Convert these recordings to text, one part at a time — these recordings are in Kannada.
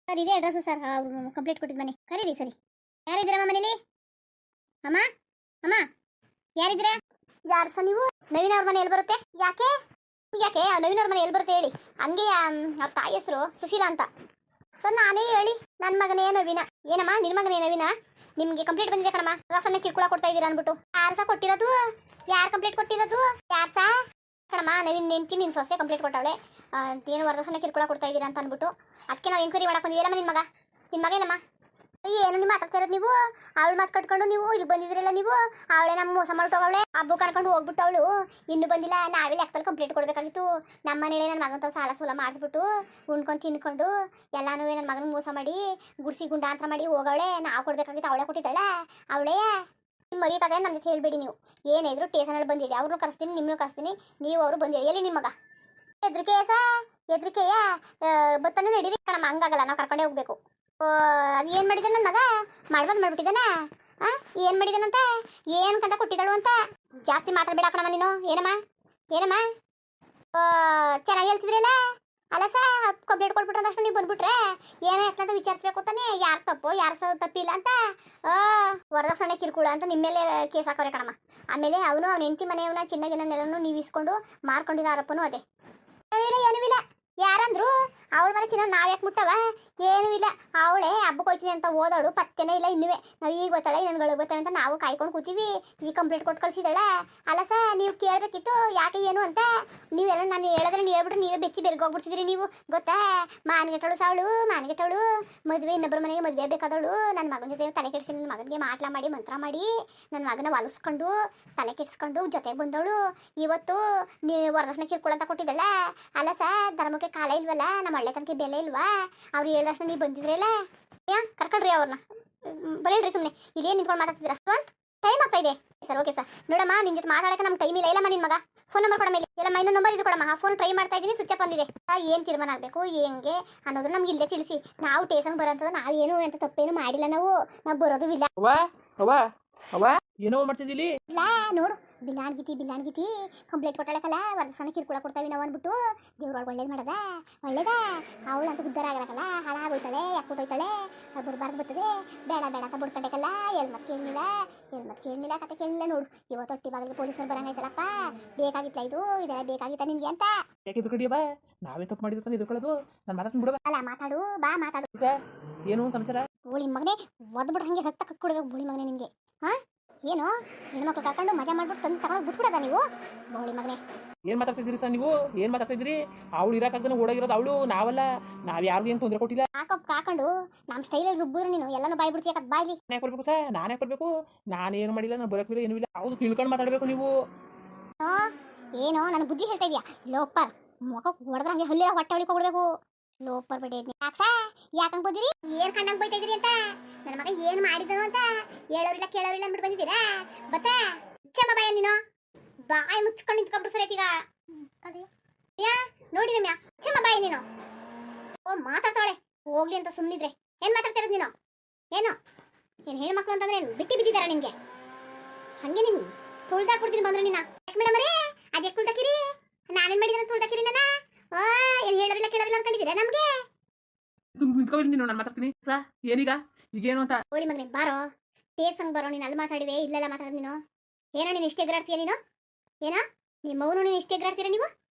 ಸರ್ ಇದೇ ಅಡ್ರೆಸ್ ಸರ್ ಕಂಪ್ಲೇಂಟ್ ಕೊಟ್ಟಿದ್ದು ಮನೆ ಕರೀರಿ ಸರಿ. ಯಾರಿದ್ದೀರಮ್ಮ ಮನೇಲಿ? ಅಮ್ಮ ಅಮ್ಮ ಯಾರಿದ್ದೀರಾ? ಯಾರು ಸರ್ ನೀವು? ನವೀನ್ ಅವ್ರ ಮನೆ ಎಲ್ಲಿ ಬರುತ್ತೆ? ಯಾಕೆ ಯಾಕೆ ನವೀನ್ ಅವ್ರ ಮನೆ ಎಲ್ಲಿ ಬರುತ್ತೆ ಹೇಳಿ. ಹಂಗೆ ಅವ್ರ ತಾಯಿ ಹೆಸರು ಸುಶೀಲಾ ಅಂತ. ಸರ್ ನಾನೇ ಹೇಳಿ ನನ್ನ ಮಗನೇ ನವೀನ. ಏನಮ್ಮ ನಿನ್ನ ಮಗನೇ ನವೀನ? ನಿಮ್ಗೆ ಕಂಪ್ಲೇಂಟ್ ಬಂದಿದೆ ಕಣಮ್ಮ, ರಾಸನ್ನ ಕಿರ್ಕುಳ ಕೊಡ್ತಾ ಇದ್ದೀರಾ ಅಂದ್ಬಿಟ್ಟು. ಯಾರು ಸಹ ಕೊಟ್ಟಿರೋದು? ಯಾರು ಕಂಪ್ಲೇಂಟ್ ಕೊಟ್ಟಿರೋದು? ಯಾರು ಸಹ ಕಣಮ್ಮ ನವೀನ್ ನೆಂಟಿ ನಿನ್ನ ಸೊಸೆ ಕಂಪ್ಲೇಂಟ್ ಕೊಟ್ಟವಳೆ ಏನು ವರದಸನ ಕಿರ್ಕುಳ ಕೊಡ್ತಾ ಇದ್ದೀರಾ ಅಂತ ಅಂದ್ಬಿಟ್ಟು. ಅದಕ್ಕೆ ನಾವು ಎಂಕ್ವೈರಿ ಮಾಡಕ್ಕೆ ಬಂದಿದ್ದೀರಮ್ಮ. ನಿನ್ನ ಮಗ ಇಲ್ಲಮ್ಮ. ಏನು ನೀವು ಮಾತಾಡ್ತಾ ಇರೋದು ನೀವು? ಅವಳು ಮಾತು ಕಟ್ಕೊಂಡು ನೀವು ಇಲ್ಲಿ ಬಂದಿದ್ರಲ್ಲ ನೀವು. ಅವಳೇ ನಮ್ಮ ಮೋಸ ಮಾಡ್ಬಿಟ್ಟವಳೆ, ಹಬ್ಬ ಕರ್ಕೊಂಡು ಹೋಗ್ಬಿಟ್ಟು ಅವಳು ಇನ್ನೂ ಬಂದಿಲ್ಲ. ನಾವೇ ಲೆಕ್ಕದಲ್ಲಿ ಕಂಪ್ಲೇಂಟ್ ಕೊಡಬೇಕಾಗಿತ್ತು. ನಮ್ಮ ಮನೇಲಿ ನನ್ನ ಮಗನ ಸಾಲ ಸೂಲ ಮಾಡಿಸ್ಬಿಟ್ಟು ಉಣ್ಕೊಂಡು ತಿನ್ಕೊಂಡು ಎಲ್ಲಾನು ನನ್ನ ಮಗನ ಮೋಸ ಮಾಡಿ ಗುಡ್ಸಿ ಗುಂಡಾಂತರ ಮಾಡಿ ಹೋಗವಳೆ. ನಾವು ಕೊಡಬೇಕಾಗಿತ್ತು, ಅವಳೇ ಕೊಟ್ಟಿದ್ದಾಳೆ. ಅವಳೇ ನಿಮ್ಮ ಮರಿಯಕ್ಕಾಗ ನಮ್ಮ ಜೊತೆ ಹೇಳ್ಬೇಡಿ ನೀವು. ಏನಿದ್ರು ಸ್ಟೇಷನಲ್ಲಿ ಬಂದಿಡಿ, ಅವ್ರನ್ನೂ ಕರೆಸ್ತೀನಿ ನಿಮ್ಮನ್ನು ಕರೆಸ್ತೀನಿ. ನೀವು ಅವರು ಬಂದಿಡಿ. ಎಲ್ಲಿ ನಿಮ್ಮ ಮಗ? ಹೆದ್ರಿಕೆಯ ಬತ್ತಾನೆ ನಡೀರಿ ಕಣಮ್ಮ. ಹಂಗಾಗಲ್ಲ, ನಾವು ಕರ್ಕೊಂಡೇ ಹೋಗ್ಬೇಕು. ಅದು ಏನು ಮಾಡಿದ ನನ್ನ ಮಗ? ಮಾಡ್ಬಿಟ್ಟಿದ್ದಾನ. ಏನು ಮಾಡಿದಾನಂತ? ಏನು ಕಂತ ಕೊಟ್ಟಿದ್ದಾಳು ಅಂತ ಜಾಸ್ತಿ ಮಾತಾಡ್ಬೇಡ ಕಣಮ್ಮ ನೀನು. ಏನಮ್ಮ ಚೆನ್ನಾಗಿ ಹೇಳ್ತಿದ್ರಲ್ಲ. ಅಲ್ಲ ಸರ್ ಕಂಪ್ಲೇಂಟ್ ಕೊಟ್ಬಿಟ್ರೆ ಅಂದಷ್ಟು ನೀವು ಬಂದ್ಬಿಟ್ರೆ ಏನೋ ಯಾಕಂತ ವಿಚಾರಿಸ್ಬೇಕು ತಾನೆ. ಯಾರು ತಪ್ಪು ಯಾರು ಸಹ ತಪ್ಪಿಲ್ಲ ಅಂತ ವರದಕ್ಷಿಣೆ ಕಿರ್ಕುಳ ಅಂತ ನಿಮ್ಮ ಮೇಲೆ ಕೇಸ್ ಹಾಕೋರೆ ಕಣಮ್ಮ. ಆಮೇಲೆ ಅವನು ಅವ್ನ ಹೆಂಡತಿ ಮನೆಯವನ್ನ ಚಿನ್ನಗಿನ್ನೆಲ್ಲನೂ ನೀವು ಇಸ್ಕೊಂಡು ಮಾರ್ಕೊಂಡಿರೋ ಆರೋಪನೂ ಅದೇ. ಏನೂ ಇಲ್ಲ ಯಾರಂದ್ರು ಅವಳ ಮನೆ ಚಿನ್ನ ನಾವು ಯಾಕೆ ಮುಟ್ಟವ? ಏನೂ ಇಲ್ಲ. ಅವಳೇ ಹಬ್ಬಕ್ಕೆ ಹೋಗ್ತೀನಿ ಅಂತ ಓದೋಳು ಪತ್ತೆನೇ ಇಲ್ಲ ಇನ್ನುವೆ. ನಾವು ಈಗ ಗೊತ್ತಾಳೆ ನನ್ಗಳು ಗೊತ್ತಾವೆ ಅಂತ ನಾವು ಕಾಯ್ಕೊಂಡು ಕೂತೀವಿ. ಈ ಕಂಪ್ಲೇಂಟ್ ಕೊಟ್ಟು ಕಳಿಸಿದಾಳೆ. ಅಲ್ಲ ಸರ್ ನೀವು ಕೇಳಬೇಕಿತ್ತು ಯಾಕೆ ಏನು ಅಂತ. ನೀವೆಲ್ಲ ನಾನು ಹೇಳಿದ್ರೆ ನೀವು ಹೇಳ್ಬಿಟ್ರೆ ನೀವೇ ಬೆಚ್ಚಿ ಬೆರ್ಗೋಗ್ಬಿಡ್ತಿದ್ರಿ ನೀವು. ಗೊತ್ತಾ? ಮಾನ್ಗೆಟ್ಟವಳು ಸಾವಳು, ಮಾನ್ಗೆಟ್ಟವಳು ಮದುವೆ ಇನ್ನೊಬ್ಬರ ಮನೆಗೆ ಮದುವೆ ಬೇಕಾದವಳು. ನನ್ನ ಮಗನ ಜೊತೆ ತಲೆ ಕೆಡಿಸಿ ನನ್ನ ಮಗನಿಗೆ ಮಾಟ್ಲ ಮಾಡಿ ಮಂತ್ರ ಮಾಡಿ ನನ್ನ ಮಗನ ಹೊಲಿಸ್ಕೊಂಡು ತಲೆ ಕೆಡಿಸ್ಕೊಂಡು ಜೊತೆಗೆ ಬಂದವಳು. ಇವತ್ತು ನೀವು ವರದಕ್ಷಿಣೆ ಕಿರ್ಕೊಳ ಅಂತ ಕೊಟ್ಟಿದ್ದಾಳೆ. ಅಲ್ಲ ಸರ್ ಧರ್ಮಕ್ಕೆ ಕಾಲ ಇಲ್ವಲ್ಲ, ನಮ್ಮ ಹಳ್ಳೆ ತನಕ ಬೆಲೆ ಇಲ್ವಾ? ಅವ್ರು ಹೇಳಿದಷ್ಟು ನೀವು ಬಂದಿದ್ರಲ್ಲ. ಕರ್ಕೊಳ್ರಿ ಅವ್ರನ್ನ. ಬರೇಳ್ರಿ ಸುಮ್ಮನೆ ಇದೇನು ನಿಂತ್ಕೊಂಡು ಮಾತಾಡ್ತಿದ್ದೀರಾ? ಟೈಮ್ ಆಗ್ತಾ ಇದೆ ಸರ್. Okay sir. ನೋಡಮ್ಮ ನಿನ್ನ ಜೊತೆ ಮಾತಾಡೋಕೆ ನಮ್ಮ ಟೈಮ್ ಇಲ್ಲ. ಇಲ್ಲಮ್ಮ ನಿನ್ನ ಮಗ ಫೋನ್ ನಂಬರ್ ಕೊಡ ಮೇಲೆ ಎಲ್ಲಮ್ಮ ಇನ್ನೊಂದು ನಂಬರ್ ಇದು ಕೊಡಮ್ಮ. ಆ ಫೋನ್ ಟ್ರೈ ಮಾಡ್ತಾ ಇದ್ದೀನಿ, ಸ್ವಿಚ್ ಆಫ್ ಬಂದಿದೆ. ಏನು ತೀರ್ಮಾನ ಆಗಬೇಕು ಹೆಂಗೆ ಅನ್ನೋದು ನಮ್ಗೆ ಇಲ್ಲೇ ತಿಳಿಸಿ. ನಾವು ಟೇಷನ್ಗೆ ಬರೋಂಥದ್ದು ನಾವೇನು ಅಂತ ತಪ್ಪೇನು ಮಾಡಿಲ್ಲ. ನಾವು ಬರೋದು ಇಲ್ಲ. ಏನೋ ಮಾಡ್ತಿದ್ದೀಲಿ? ಇಲ್ಲ ನೋಡು, ಬಿಲ್ಲಾಣ್ಗಿತಿ ಕಂಪ್ಲೇಂಟ್ ಕೊಟ್ಟಾಳಕಲ್ಲ, ವರದಕ್ಷಿಣೆ ಕಿರ್ಕುಳ ಕೊಡ್ತಾವೆ ನಾವು ಅಂದ್ಬಿಟ್ಟು. ದೇವ್ರೊಳಗೆ ಒಳ್ಳೇದು ಮಾಡದ ಅವಳು ಅಂತ ಉದ್ದಾರ ಆಗಲಕ್ಕಲ್ಲ, ಹಾಳಾಗೋಯ್ತಾಳೆ, ಯಾಕೊಟ್ಟೋಯ್ತಾಳೆ, ಅದು ಬರಬಾರ್ದು ಬರ್ತದೆ. ಬೇಡ ಅಂತ ಬಿಡ್ಕೊಂಡಕ್ಕಲ್ಲ. ಏಳು ಮತ್ತೆ ಕೇಳಲಿಲ್ಲ ಕತೆ ಕೇಳಲಿಲ್ಲ. ನೋಡು ಇವತ್ತು ಹೊಟ್ಟಿ ಬಾಗಿಲಿಗೆ ಪೊಲೀಸರು ಬರಂಗೈತಲ್ಲಪ್ಪ. ಬೇಕಾಗಿತ್ತಲ್ಲ ಇದೆಲ್ಲ ಬೇಕಾಗಿತ್ತ ನಿನ್ಗೆ ಅಂತ. ಯಾಕೆ ಎದುರುಕಡಿಯವ? ನಾವೇ ತಪ್ಪು ಮಾಡಿದ್ರೆ ಎದುರುಕೊಳ್ಳೋದು. ನಾನು ಮಾತಾಡ್ತೀನಿ ಬಿಡವ. ಅಲ್ಲ ಮಾತಾಡು ಸರ್ ಏನು ಸಮಾಚಾರ? ಬೋಳಿ ಮಗನೇ ಒದ್ಬಿಟ್ಟು ಹಂಗೆ ರಕ್ತ ಕಕ್ಕೊಡ್ಬೇಕು ಬೋಳಿ ಮಗನೇ ನಿಮಗೆ. ಏನು ಹೆಣ್ಮಕ್ಳು ಕರ್ಕೊಂಡು ಮಜಾ ಮಾಡ್ಬಿಟ್ಟು ತಂದು ತಗೊಂಡು ಬಿಟ್ಬಿಡೋದ ನೀವು? ಬೋಳಿ ಮಗನೇ ಏನು ಮಾತಾಡ್ತಿದ್ದೀರಿ ಸರ್ ನೀವು? ಏನು ಮಾತಾಡ್ತಿದ್ದೀರಿ? ಅವಳು ಇರೋಕ್ಕಾಗ್ದೇ ಓಡೋಗಿರೋದು ಅವಳು, ನಾವಲ್ಲ. ನಾವು ಯಾರಿಗೂ ಏನು ತೊಂದರೆ ಕೊಟ್ಟಿಲ್ಲ. ಕಾಕೊಂಡು ನಮ್ಮ ಸ್ಟೈಲಲ್ಲಿ ರುಬ್ಬೂರು ನೀನು ಎಲ್ಲನೂ ಬಾಯ್ ಬಿಡ್ತೀಯ ಕತ್ ಬಾಯ್ಲಿ. ನಾನೇ ಕೊಡ್ಬೇಕು ಸರ್, ನಾನೇ ಕೊಡ್ಬೇಕು. ನಾನೇನು ಮಾಡಿಲ್ಲ, ನಾನು ಬರೋಕ್ಕಿಲ್ಲ ಏನೂ ಇಲ್ಲ. ಹೌದು ತಿಳ್ಕೊಂಡು ಮಾತಾಡಬೇಕು ನೀವು. ಏನೋ ನನ್ನ ಬುದ್ಧಿ ಹೇಳ್ತಾ ಇದೆಯಾ? ಲೋಪರ್ ಮುಖ ಹೊಡೆದ್ರೆ ಹಂಗೆ ಹಳ್ಳಿ ಹೊಟ್ಟೆ ಹೊಳಿಕ್ ಹೋಗ್ಬಿಡ್ಬೇಕು. ಲೋಪರ್ ಬಿಡಿ. ಯಾಕಂಗ್ ಬಂದಿರಿ? ಏನ್ ಕಂಡಂಗ್ ಬೈತಾ ಇದೀರಿ ಅಂತ? ನನ್ನ ಮಗ ಏನ್ ಮಾಡಿದನು ಅಂತ ಹೇಳೋರಿಲ್ಲ ಕೇಳೋರಿಲ್ಲ ಅಂದ್ಬಿಟ್ಟು ಬಂದಿದ್ದೀರಾ? ಬತ್ತಾ ಚಮ್ಮ ಬಾಯ ನೀನು ಬಾಯಿ ಮುಚ್ಕೊಂಡು ನಿಂತ್ಕೊಂಡ್ಬಿಡು ಸರ್ ಈಗ. ನೋಡಿ ರಮ್ಯಾ ಚಮ್ಮ ಬಾಯಿ ನೀನು. ಮಾತಾಡ್ತಾಳೆ ಹೋಗ್ಲಿ ಅಂತ ಸುಮ್ಮನಿದ್ರೆ ಏನ್ ಮಾತಾಡ್ತಿರೋದು ನೀನು? ಏನು ಹೆಣ್ಮಕ್ಳು ಅಂತಂದ್ರೆ ಬಿಟ್ಟಿ ಬಿದ್ದಿದಾರ ನಿಮ್ಗೆ? ಹಂಗೆ ನೀನು ತುಳ್ದಾಕ್ಬಿಡ್ತೀನಿ ಬಂದ್ರೆ ನೀನ. ಯಾಕೆ ಮೇಡಮ್ ರೇ ಅದೇ ತುಳ್ದಾಕಿರಿ? ನಾನೇನ್ ಮಾಡಿದ್ರೆ ತುಳ್ದಾಕಿರಿ ನನ್ನ? ಏನು ಹೇಳೋರಿಲ್ಲ ಕೇಳೋರಿಲ್ಲ ಅನ್ಕೊಂಡಿದ್ದೀರಾ ನಮ್ಗೆ? ನೀನು ನಾನು ಮಾತಾಡ್ತೀನಿ ಸರ್. ಏನೀಗ ಈಗೇನು ಅಂತ? ಹೋಳಿ ಮಗನೇ ಬಾರೋ, ಟೇಸಂಗ್ ಬರೋ. ನೀನು ಅಲ್ಲಿ ಮಾತಾಡಿವೆ ಇಲ್ಲೆಲ್ಲ ಮಾತಾಡೋದು ನೀನು. ಏನೋ ನೀನು ಇಷ್ಟೇ ಎಗರಾಡ್ತೀಯ ನೀನು? ಏನೋ ನಿಮ್ಮ ಮೌನು ನೀನು ಇಷ್ಟೇ ಎಗರಾಡ್ತೀರ ನೀವು?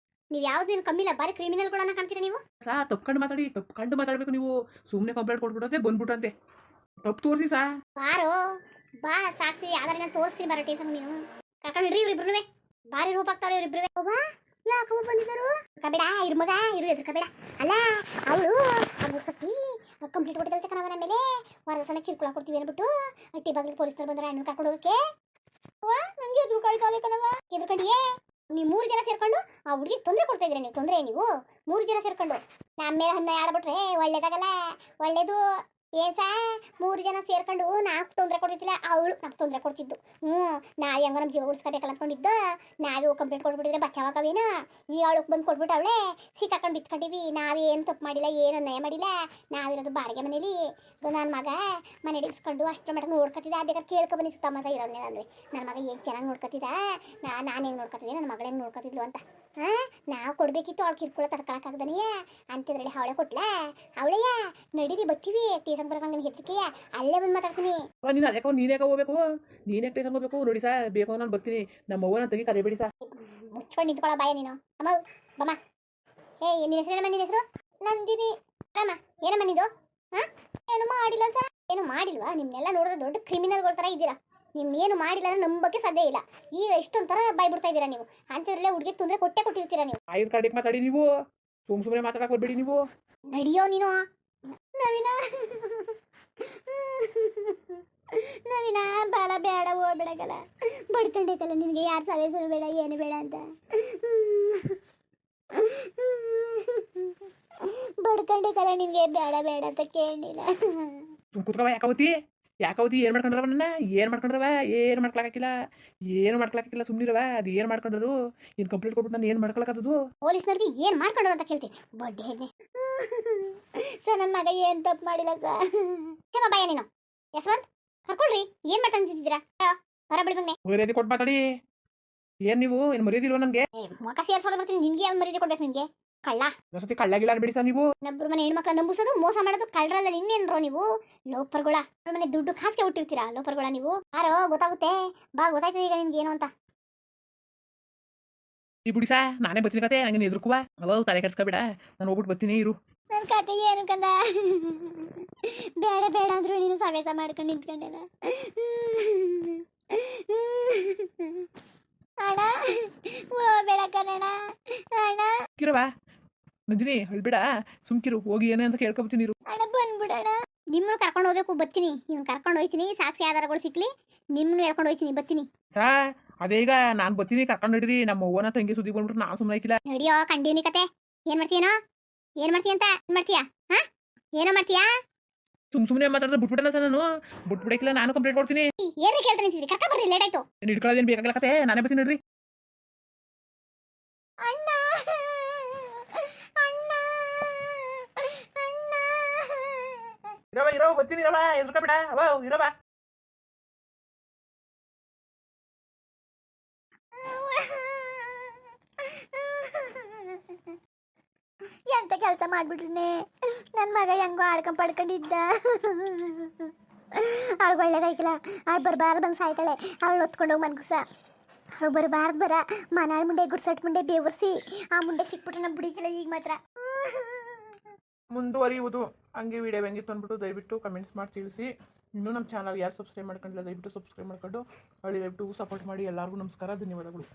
ನೀವು ಯಾವ್ದು ನೀನು ಕಮ್ಮಿಲ್ಲ, ಬಾರಿ ಕ್ರಿಮಿನಲ್ಗಳನ್ನ ಕಾಣ್ತೀರಾ ನೀವು. ಸಾ ತಪ್ಕೊಂಡು ಮಾತಾಡಬೇಕು ನೀವು. ಸುಮ್ಮನೆ ಕಂಪ್ಲೇಂಟ್ ಕೊಟ್ಬಿಡೋದೆ ಬಂದ್ಬಿಟ್ಟಂತೆ. ತಪ್ಪು ತೋರಿಸಿ ಸಾ. ಬಾರೋ ಬಾ ಸಾಕ್ಷಿ ಯಾವ್ದಾರ ನಾನು ತೋರಿಸ್ತೀನಿ. ಬಾರೋ ಟೇಸಂಗ್ ನೀನು ಕರ್ಕೊಂಡಿಡ್ರಿ ಇವ್ರಿಬ್ರು. ಬಾರಿ ರೂಪ ಆಗ್ತಾವ್ರೆ ಇವ್ರಿಬ್ರು. ಯಾಕಮ್ಮ ಬಂದಿದ್ದರು? ಕಬೇಡ ಇರು ಮಗ ಇರು, ಎದುರ್ಕಬೇಡ. ಅಲ್ಲ ಅವಳು ಸತಿ ಕಂಪ್ಲೀಟ್ ಕೊಟ್ಟಿದ್ದಲ್ತೆ ಕಣವನ ಮೇಲೆ ವರದಕ್ಷಿಣೆ ಕಿರ್ಕುಳ ಕೊಡ್ತೀವಿ ಅಂದ್ಬಿಟ್ಟು ಹಟ್ಟಿ ಬಾಗಿಲಿಗೆ ಪೊಲೀಸರು ಬಂದ್ರೆ ಹಣ್ಣು ಕರ್ಕೊಂಡು ಹೋಗಕ್ಕೆ. ನಂಗೆ ಎದುರುಕಾಯ್ತಾವೆ ಕಣವ. ಎದುರ್ಕೊಂಡಿಯೇ ನೀವು 3 ಜನ ಸೇರ್ಕೊಂಡು ಆ ಹುಡುಗಿ ತೊಂದರೆ ಕೊಡ್ತಾ ಇದ್ದೀರಾ. ನೀವು ತೊಂದರೆ ನೀವು 3 ಜನ ಸೇರ್ಕೊಂಡು ನಮ್ಮ ಮೇಲೆ ಹಣ್ಣು ಆಡ್ಬಿಟ್ರೆ ಒಳ್ಳೇದಾಗಲ್ಲ. ಒಳ್ಳೇದು ಏನ್ ಸಾ 3 ಜನ ಸೇರ್ಕೊಂಡು ನಾಲ್ಕು ತೊಂದರೆ ಕೊಡ್ತಿದ್ದಿಲ್ಲ, ಅವಳು ನಮ್ಗೆ ತೊಂದರೆ ಕೊಡ್ತಿದ್ದು. ನಾವ್ ಹೆಂಗ ನಮ್ಮ ಜೀವ ಉಳಿಸ್ಕೋಬೇಕಲ್ಲ ಅನ್ಕೊಂಡಿದ್ದು, ನಾವೇ ಕಂಪ್ಲೇಂಟ್ ಕೊಟ್ಬಿಟ್ಟಿದ್ರೆ ಬಚಾವಾಗವೇನ. ಈ ಅವಳಕ್ಕೆ ಬಂದು ಕೊಟ್ಬಿಟ್ಟು ಅವಳೆ ಸಿಕ್ಕಾಕೊಂಡು ಬಿತ್ಕೊಂಡಿವಿ. ನಾವೇನು ತಪ್ಪು ಮಾಡಿಲ್ಲ, ಏನು ಅನ್ಯಾಯ ಮಾಡಿಲ್ಲ. ನಾವಿರೋದು ಬಾಡಿಗೆ ಮನೇಲಿ. ನನ್ನ ಮಗ ಮನೆ ಇಡಿಸ್ಕೊಂಡು ಅಷ್ಟರ ಮಟ್ಟ ನೋಡ್ಕೊತಿದ್ದ. ಬೇಕಾದ್ರೆ ಕೇಳ್ಕೊ ಬನ್ನಿ ಸುತ್ತಮುತ್ತ ಇರೋನೇ ನಾನು. ನನ್ನ ಮಗ ಏನು ಚೆನ್ನಾಗಿ ನೋಡ್ಕೊತಿದ್ದ, ನಾನು ಹೆಂಗೆ ನೋಡ್ಕೊತಿದ್ದೆ, ನನ್ನ ಮಗಳು ಹೆಂಗೆ ನೋಡ್ಕೊತಿದ್ಲು ಅಂತ. ನಾವು ಕೊಡ್ಬೇಕಿತ್ತು, ಅವಳು ಕಿರ್ಕೊಳ್ಳೋ ತಡ್ಕೊಳಕ್ಕಾಗ್ದನಿಯೇ ಅಂತಿದ್ರಲ್ಲಿ ಅವಳೆ ಕೊಟ್ಲ. ಅವಳೆಯ ನಡೀರಿ ಬರ್ತೀವಿ ಟೀಸನ್ ಬರೋಂಗೆ ಹೆದರಿಕೆಯ ಅಲ್ಲೇ ಬಂದು ಮಾತಾಡ್ತೀನಿ. ನೀನು ಅದಕ್ಕೆ ನೀನು ಯಾಕೆ ಹೋಗ್ಬೇಕು, ನೀನು ಯಾಕೆ ಟೇಸನ್ ಹೋಗ್ಬೇಕು ನೋಡಿ ಸಾ. ಬೇಕು ನಾನು ಬರ್ತೀನಿ. ನಮ್ಮ ಅವ್ವನ ತೆಗಿ ಕರಿಬೇಡಿ ಸಾ. ಮುಚ್ಕೊಂಡು ನಿಂತ್ಕೊಳ್ಳೋ ಬಾಯ ನೀನು. ಅಮ್ಮ ಬಮ್ಮ. ನಿನ್ನ ಹೆಸರೇನಮ್ಮ? ನಿನ್ನ ಹೆಸರು ನಂದಿನಿ. ಅಮ್ಮ ಏನಮ್ಮ ನಿಂದು? ಏನು ಮಾಡಿಲ್ಲ ಸರ್. ಏನು ಮಾಡಿಲ್ವಾ? ನಿಮ್ನೆಲ್ಲ ನೋಡಿದ್ರೆ ದೊಡ್ಡ ಕ್ರಿಮಿನಲ್ಗಳ ಥರ ಇದ್ದೀರಾ. ನಿಮ್ನೇನು ಮಾಡಿಲ್ಲ ಅಂದ್ರೆ ನಂಬಕ್ಕೆ ಸಾಧ್ಯ ಇಲ್ಲ. ಈಗ ಎಷ್ಟೊಂಥರ ಬಾಯ್ ಬಿಡ್ತಾ ಇದ್ದೀರಾ ನೀವು. ಅಂತಿದ್ರಲ್ಲೇ ಹುಡುಗಿ ತೊಂದರೆ ಕೊಟ್ಟಿರ್ತೀರಾ ನೀವು. ಆಯ್ತು ಕಡೆಗೆ ಮಾತಾಡಿ ನೀವು. ಸುಮ್ಮನೆ ಮಾತಾಡಕ್ಕೆ ಬರ್ಬೇಡಿ ನೀವು. ನಡಿಯೋ ನೀನು. ನವೀನ ನವೀನ ಬಾಲ ಬೇಡ, ಹೋಗ್ಬೇಡಗಲ್ಲ. ಬಡ್ಕೊಂಡೇಕಲ್ಲ ನಿನಗೆ ಯಾರು ಸವೇಸರು ಬೇಡ, ಏನು ಬೇಡ ಅಂತ. ಬಡ್ಕೊಂಡೇಕಲ್ಲ ನಿನಗೆ ಬೇಡ ಬೇಡ ಅಂತ ಕೇಳಿಲ್ಲ. ಕುತ್ಕವ ಯಾಕವತಿ ಏನು ಮಾಡ್ಕೊಂಡ್ರವ ನನ್ನ? ಏನು ಮಾಡ್ಕೊಂಡ್ರವ? ಏನು ಮಾಡ್ಕೊಳಕ್ಕಿಲ್ಲ, ಏನು ಮಾಡ್ಕೊಳಕ್ಕಿಲ್ಲ. ಸುಮ್ಮನಿರವ. ಅದು ಏನು ಮಾಡ್ಕೊಂಡ್ರು? ಏನು ಕಂಪ್ಲೇಂಟ್ ಕೊಟ್ಬಿಟ್ಟು ನಾನು ಏನು ಮಾಡ್ಕೊಳಕ್ಕದು? ಪೊಲೀಸ್ನವ್ರಿಗೆ ಏನು ಮಾಡ್ಕೊಂಡ್ರು ಅಂತ ಕೇಳ್ತೀನಿ. ಬಡ್ಡಿ ಹೆಣ್ಣೆ ಸರ್, ನನ್ನ ಮಗ ಏನು ತಪ್ಪು ಮಾಡಿಲ್ಲ ಸರ್. ಚಮ್ಮ ಬಾಯ ನೀನು. ಯಶವಂತ್ ಕರ್ಕೊಳ್ರಿ. ಏನು ಮಾಡ್ತಾಂತಿದ್ದೀರಾ? ಹೊರ ಬಿಡಿ ಬಂದೆ. ಮರ್ಯಾದೆ ಕೊಟ್ಟು ಮಾತಾಡಿ. ಏನು ನೀವು ಏನು ಮರ್ಯಾದಿಲ್ವ ನನಗೆ? ಮುಖ ಸೇರ್ಸೋದು ಬರ್ತೀನಿ. ನಿನ್ಗೆ ಯಾವ ಮರ್ಯಾದೆ ಕೊಡ್ಬೇಕು? ನಿನ್ಗೆ ಕಳ್ಳ ಒಂದ್ಸತಿ ಕಳ್ಳಗಿಲ್ಲ ಅನ್ಬಿಡಿ ಸರ್ ನೀವು. ನಬ್ಬರು ಮನೆ ಹೆಣ್ಮಕ್ಳ ನಂಬಿಸೋದು, ಮೋಸ ಮಾಡೋದು ಕಳ್ಳರಲ್ಲ. ಇನ್ನೇನ್ರೋ ನೀವು ಲೋಪರ್ಗಳ ಮನೆ ದುಡ್ಡು ಕಾಸಿಗೆ ಹುಟ್ಟಿರ್ತೀರಾ ಲೋಪರ್ಗಳ ನೀವು. ಯಾರೋ ಗೊತ್ತಾಗುತ್ತೆ ಬಾ, ಗೊತ್ತಾಯ್ತದೆ ಈಗ ನಿನ್ಗೆ ಏನು ಅಂತ. ಈ ಬಿಡಿ ಸಾ, ನಾನೇ ಬರ್ತೀನಿ ಕತೆ. ನಂಗೆ ಎದುರ್ಕುವ ಅವಾಗ ತಲೆ ಕೆಡ್ಸ್ಕೊಬೇಡ. ನಾನು ಹೋಗ್ಬಿಟ್ಟು ಬರ್ತೀನಿ ಇರು. ನನ್ನ ಕತೆ ಏನು ಕಂದ? ಬೇಡ ಬೇಡ ಅಂದ್ರು ನೀನು ಸವೇಸ ಮಾಡ್ಕೊಂಡು ನಿಂತ್ಕೊಂಡೆನ. ಅಣ್ಣ ಬೇಡ ಕಣಣ್ಣ. ಅಣ್ಣ ಕಿರವ ನಂದಿನಿ, ಹೇಳ್ಬೇಡ, ಸುಮ್ಕಿರು. ಹೋಗಿ ಏನೇ ಅಂತ ಕೇಳ್ಕೊಬತ್ತೀನಿ ಇರು. ಅಣ್ಣ ಬಂದ್ಬಿಡೋಣ. ನಿಮ್ಮನ್ನು ಕರ್ಕೊಂಡು ಹೋಗ್ಬೇಕು, ಬರ್ತೀನಿ. ಇವ್ನು ಕರ್ಕೊಂಡು ಹೋಗ್ತೀನಿ. ಸಾಕ್ಷಿ ಆಧಾರಗಳು ಸಿಕ್ಲಿ, ನಿಮ್ಮನ್ನು ಹೇಳ್ಕೊಂಡು ಹೋಗ್ತೀನಿ, ಬರ್ತೀನಿ. ಸಾ ಅದೇಗ ನಾನು ಬರ್ತೀನಿ, ಕರ್ಕೊಂಡು ಹಿಡ್ರಿ. ನಮ್ಮ ಅವ್ವನ ತಂಗಿ ಸುದ್ದಿ ಬಂದ್ಬಿಟ್ರೆ ನಾನು ಸುಮ್ಮನೆ ಹಾಕಿಲ್ಲ. ನಡಿಯೋ ಕಂಡೀನಿ ಕತೆ. ಏನು ಮಾಡ್ತೀಯನೋ? ಏನು ಮಾಡ್ತೀಯ ಅಂತ? ಏನು ಮಾಡ್ತೀಯಾ? ಏನೋ ಮಾಡ್ತೀಯಾ? ಸುಮ್ಮನೆ ಮಾತಾಡಿದ್ರೆ ಬಿಟ್ಬಿಟ್ಟನ ಸರ್. ನಾನು ಬಿಟ್ಬಿಡಕ್ಕಿಲ್ಲ, ನಾನು ಕಂಪ್ಲೇಂಟ್ ಕೊಡ್ತೀನಿ. ಏನು ಕೇಳ್ತಾ ನಿಂತಿದ್ರಿ? ಕರ್ಕ ಬರ್ರಿ, ಲೇಟ್ ಆಯ್ತು. ಹಿಡ್ಕೊಳ್ಳೋದೇನು ಬೇಕಾಗಿಲ್ಲ ಕತೆ. ನಾನೇ ಬರ್ತೀನಿ ನೋಡ್ರಿ. ಅಣ್ಣ ಅಣ್ಣ ಅಣ್ಣ ಇರವ ಬರ್ತೀನಿ. ಇರವ ಎದ್ರಬೇಡ. ಅವ ಇರವ. ಎಂತ ಕೆಲಸ ಮಾಡ್ಬಿಟ್ರೆ ನನ್ನ ಮಗ ಹೆಂಗೋ ಆಡ್ಕೊಂಡ್ ಪಡ್ಕೊಂಡಿದ್ದ. ಅವಳು ಒಳ್ಳೇದಾಯ್ಕಿಲ್ಲ. ಅವಳು ಬರಬಾರ್ದು ಬಂದು ಸಾಯ್ತಾಳೆ. ಅವಳು ಹೊತ್ಕೊಂಡೋಗಿ ಮನ್ಗುಸ. ಅವಳು ಬರಬಾರ್ದು ಮನಾಳ್ ಮುಂಡೆ ಗುಡ್ಸಟ್ ಮುಂಡೆ ಬೇವರ್ಸಿ ಆ ಮುಂಡೆ ಸಿಕ್ಬಿಟ್ರೆ ನಮ್ಮ ಬುಡಿಗಿಲ್ಲ. ಈಗ ಮಾತ್ರ ಮುಂದುವರಿಯುವುದು. ಹಂಗೆ ವಿಡಿಯೋ ಹೆಂಗಿತ್ತು ಅಂದ್ಬಿಟ್ಟು ದಯವಿಟ್ಟು ಕಮೆಂಟ್ಸ್ ಮಾಡಿ ತಿಳಿಸಿ. ಇನ್ನೂ ನಮ್ಮ ಚಾನಲ್ ಯಾರು ಸಬ್ಸ್ಕ್ರೈಬ್ ಮಾಡ್ಕೊಂಡಿಲ್ಲ ದಯವಿಟ್ಟು ಸಬ್ಸ್ಕ್ರೈಬ್ ಮಾಡ್ಕೊಂಡು ದಯವಿಟ್ಟು ಸಪೋರ್ಟ್ ಮಾಡಿ. ಎಲ್ಲರಿಗೂ ನಮಸ್ಕಾರ, ಧನ್ಯವಾದಗಳು.